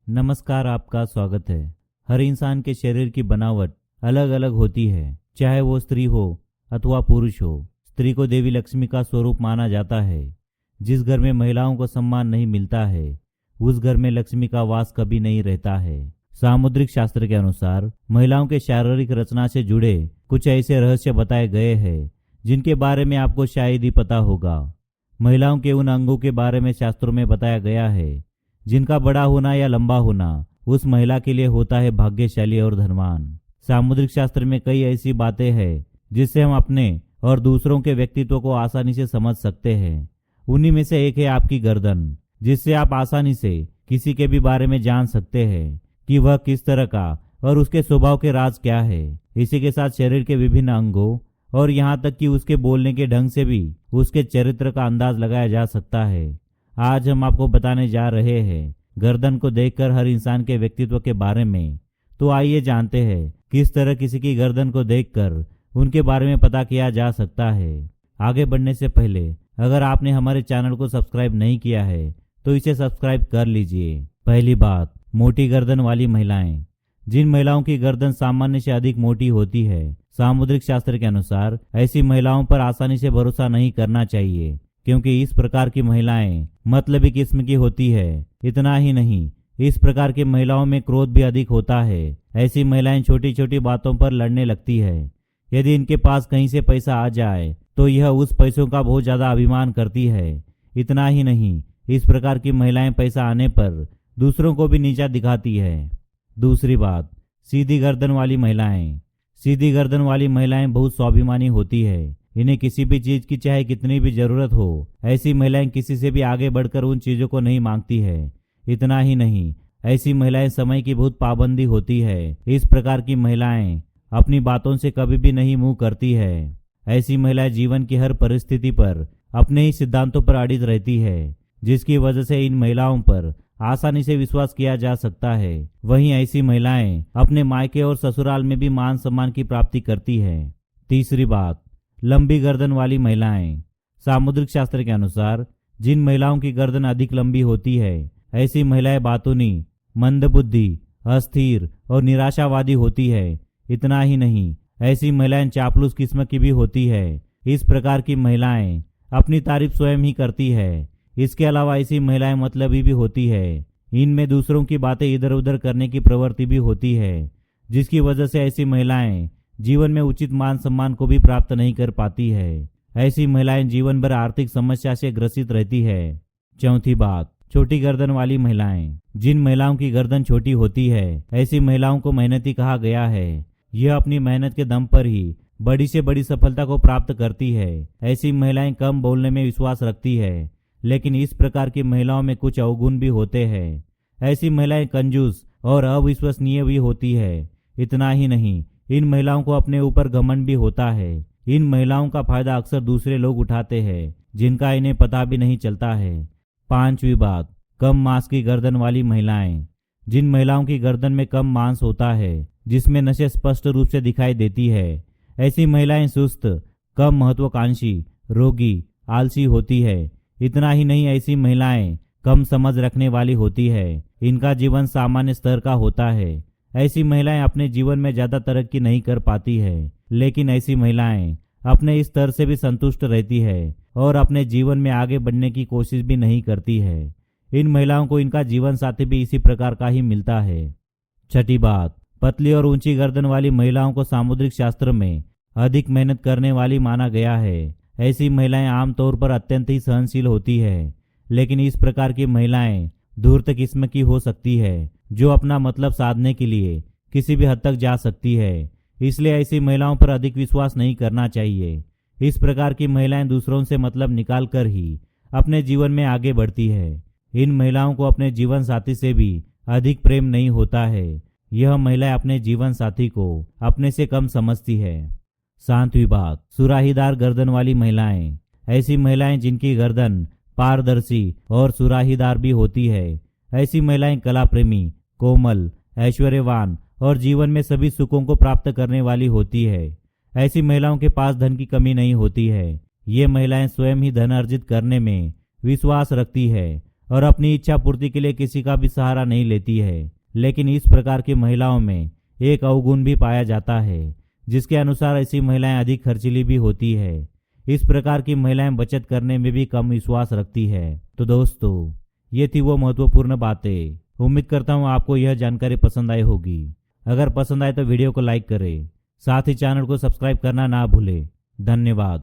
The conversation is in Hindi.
नमस्कार, आपका स्वागत है। हर इंसान के शरीर की बनावट अलग अलग होती है, चाहे वो स्त्री हो अथवा पुरुष हो। स्त्री को देवी लक्ष्मी का स्वरूप माना जाता है। जिस घर में महिलाओं को सम्मान नहीं मिलता है, उस घर में लक्ष्मी का वास कभी नहीं रहता है। सामुद्रिक शास्त्र के अनुसार महिलाओं के शारीरिक रचना से जुड़े कुछ ऐसे रहस्य बताए गए हैं जिनके बारे में आपको शायद ही पता होगा। महिलाओं के उन अंगों के बारे में शास्त्रों में बताया गया है जिनका बड़ा होना या लंबा होना उस महिला के लिए होता है भाग्यशाली और धनवान। सामुद्रिक शास्त्र में कई ऐसी बातें हैं जिससे हम अपने और दूसरों के व्यक्तित्व को आसानी से समझ सकते हैं। उन्हीं में से एक है आपकी गर्दन, जिससे आप आसानी से किसी के भी बारे में जान सकते हैं कि वह किस तरह का और उसके स्वभाव के राज क्या है। इसी के साथ शरीर के विभिन्न अंगों और यहाँ तक कि उसके बोलने के ढंग से भी उसके चरित्र का अंदाज लगाया जा सकता है। आज हम आपको बताने जा रहे हैं गर्दन को देखकर हर इंसान के व्यक्तित्व के बारे में। तो आइए जानते हैं किस तरह किसी की गर्दन को देखकर उनके बारे में पता किया जा सकता है। आगे बढ़ने से पहले अगर आपने हमारे चैनल को सब्सक्राइब नहीं किया है तो इसे सब्सक्राइब कर लीजिए। पहली बात, मोटी गर्दन वाली महिलाएं। जिन महिलाओं की गर्दन सामान्य से अधिक मोटी होती है, सामुद्रिक शास्त्र के अनुसार ऐसी महिलाओं पर आसानी से भरोसा नहीं करना चाहिए, क्योंकि इस प्रकार की महिलाएं मतलबी किस्म की होती है। इतना ही नहीं, इस प्रकार की महिलाओं में क्रोध भी अधिक होता है। ऐसी महिलाएं छोटी छोटी बातों पर लड़ने लगती है। यदि इनके पास कहीं से पैसा आ जाए तो यह उस पैसों का बहुत ज्यादा अभिमान करती है। इतना ही नहीं, इस प्रकार की महिलाएं पैसा आने पर दूसरों को भी नीचा दिखाती है। दूसरी बात, सीधी गर्दन वाली महिलाएं। सीधी गर्दन वाली महिलाएं बहुत स्वाभिमानी होती है। इन्हें किसी भी चीज की चाहे कितनी भी जरूरत हो, ऐसी महिलाएं किसी से भी आगे बढ़कर उन चीजों को नहीं मांगती है। इतना ही नहीं, ऐसी महिलाएं समय की बहुत पाबंदी होती है। इस प्रकार की महिलाएं अपनी बातों से कभी भी नहीं मुंह करती है। ऐसी महिलाएं जीवन की हर परिस्थिति पर अपने ही सिद्धांतों पर अड़िग रहती है, जिसकी वजह से इन महिलाओं पर आसानी से विश्वास किया जा सकता है। वहीं ऐसी महिलाएं अपने मायके और ससुराल में भी मान सम्मान की प्राप्ति करती है। तीसरी बात, लंबी गर्दन वाली महिलाएं। सामुद्रिक शास्त्र के अनुसार जिन महिलाओं की गर्दन अधिक लंबी होती है, ऐसी महिलाएं बातूनी, मंदबुद्धि, अस्थिर और निराशावादी होती है। इतना ही नहीं, ऐसी महिलाएं चापलूस किस्म की भी होती है। इस प्रकार की महिलाएं अपनी तारीफ स्वयं ही करती है। इसके अलावा ऐसी महिलाएं मतलबी भी होती है। इनमें दूसरों की बातें इधर उधर करने की प्रवृत्ति भी होती है, जिसकी वजह से ऐसी महिलाएं जीवन में उचित मान सम्मान को भी प्राप्त नहीं कर पाती है। ऐसी महिलाएं जीवन भर आर्थिक समस्या से ग्रसित रहती है। चौथी बात, छोटी गर्दन वाली महिलाएं। जिन महिलाओं की गर्दन छोटी होती है, ऐसी महिलाओं को मेहनती कहा गया है। यह अपनी मेहनत के दम पर ही बड़ी से बड़ी सफलता को प्राप्त करती है। ऐसी महिलाएं कम बोलने में विश्वास रखती है, लेकिन इस प्रकार की महिलाओं में कुछ अवगुण भी होते हैं। ऐसी महिलाएं कंजूस और अविश्वसनीय भी होती है। इतना ही नहीं, इन महिलाओं को अपने ऊपर घमंड भी होता है। इन महिलाओं का फायदा अक्सर दूसरे लोग उठाते हैं, जिनका इन्हें पता भी नहीं चलता है। पांचवी बात, कम मांस की गर्दन वाली महिलाएं। जिन महिलाओं की गर्दन में कम मांस होता है, जिसमें नसें स्पष्ट रूप से दिखाई देती है, ऐसी महिलाएं सुस्त, कम महत्वाकांक्षी, रोगी, आलसी होती है। इतना ही नहीं, ऐसी महिलाएं कम समझ रखने वाली होती है। इनका जीवन सामान्य स्तर का होता है। ऐसी महिलाएं अपने जीवन में ज्यादा तरक्की नहीं कर पाती है, लेकिन ऐसी महिलाएं अपने इस स्तर से भी संतुष्ट रहती है और अपने जीवन में आगे बढ़ने की कोशिश भी नहीं करती है। इन महिलाओं को इनका जीवन साथी भी इसी प्रकार का ही मिलता है। छठी बात, पतली और ऊंची गर्दन वाली महिलाओं को सामुद्रिक शास्त्र में अधिक मेहनत करने वाली माना गया है। ऐसी महिलाएं आमतौर पर अत्यंत ही सहनशील होती है, लेकिन इस प्रकार की महिलाएं धूर्त किस्म की हो सकती है, जो अपना मतलब साधने के लिए किसी भी हद तक जा सकती है। इसलिए ऐसी महिलाओं पर अधिक विश्वास नहीं करना चाहिए। इस प्रकार की महिलाएं दूसरों से मतलब निकाल कर ही अपने जीवन में आगे बढ़ती है। इन महिलाओं को अपने जीवन साथी से भी अधिक प्रेम नहीं होता है। यह महिलाएं अपने जीवन साथी को अपने से कम समझती है। सातवीं बात, सुराहीदार गर्दन वाली महिलाएं। ऐसी महिलाएं जिनकी गर्दन पारदर्शी और सुराहीदार भी होती है। ऐसी महिलाएं कला प्रेमी, कोमल, ऐश्वर्यवान और जीवन में सभी सुखों को प्राप्त करने वाली होती है। ऐसी महिलाओं के पास धन की कमी नहीं होती है। ये महिलाएं स्वयं ही धन अर्जित करने में विश्वास रखती है और अपनी इच्छा पूर्ति के लिए किसी का भी सहारा नहीं लेती है। लेकिन इस प्रकार की महिलाओं में एक अवगुण भी पाया जाता है, जिसके अनुसार ऐसी महिलाएं अधिक खर्चीली भी होती है। इस प्रकार की महिलाएं बचत करने में भी कम विश्वास रखती है। तो दोस्तों, ये थी वो महत्वपूर्ण बातें। उम्मीद करता हूँ आपको यह जानकारी पसंद आई होगी। अगर पसंद आए तो वीडियो को लाइक करें, साथ ही चैनल को सब्सक्राइब करना ना भूलें। धन्यवाद।